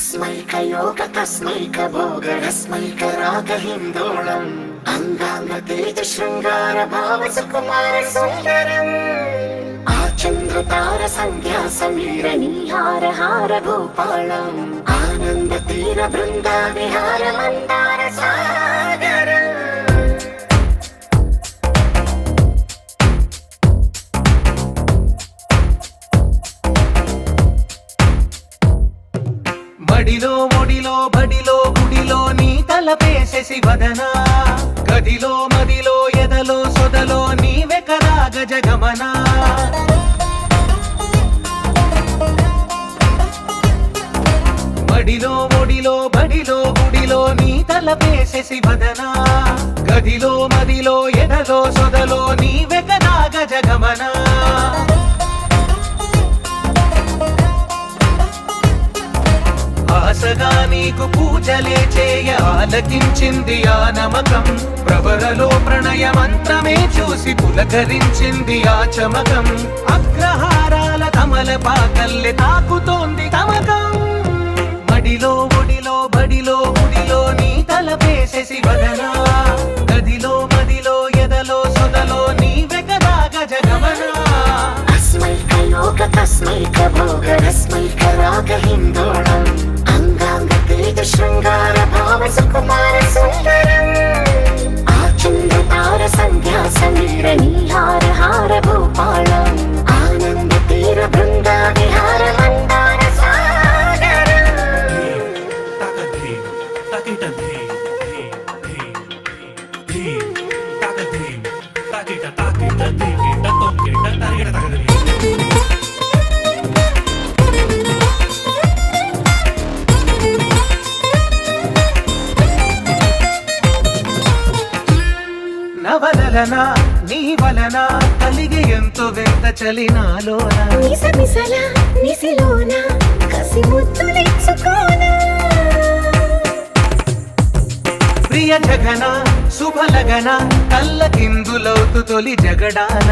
योग तस्मैक भोग रस्मैक राग हिंदोलम अंगांग तेज श्रृंगार भाव सुकुमार सुंदरम आचंद्र तार संध्या समीर निहार हार भूपालम आनंद तीर बृंदा विहार मंदार सागर మడిలో మొడిలో బడిలో గుడిలో నీ తలపేసేసి వదనా గదిలో మదిలో ఎదలో సొదలో నీవే కదా గజగమనా మడిలో మొడిలో బడిలో గుడిలో నీ తలపేసేసి వదనా గదిలో మదిలో ఎదలో సొదలో నీవే కదా గజగమనా ఆశగా నీకు పూజలే చేయ ఆలకించింది ఆ నమకం ప్రవరలో ప్రణయ మంత్రమే చూసి పులకరించింది ఆ చమకం అగ్రహారాల తమల పాకల్లె తాకుతోంది తమకం మడిలో ఒడిలో బడిలో గుడిలో నీ తలపేసేసి వదనా గదిలో మదిలో ఎదలో సొదలో నీవే కదా గజగమనా योग तस्मैक भोग रस्मैक राग हिंदोलम अंगांग तेज श्रृंगार भाव सुकुमार सुंदरम आचंद्र तार संध्या समीर निहार हार भूपालम आनंद तीर बृंदा विहार मंदार सागर నవలన నీ వలన కలిగి ఎంతో వెంత చలినాలోన నిసమిసల నిసిలోన కసి ముద్దులిచ్చుకోనా ప్రియ జగన శుభలగన కళ్ళ కిందులవుతు తొలి జగడాన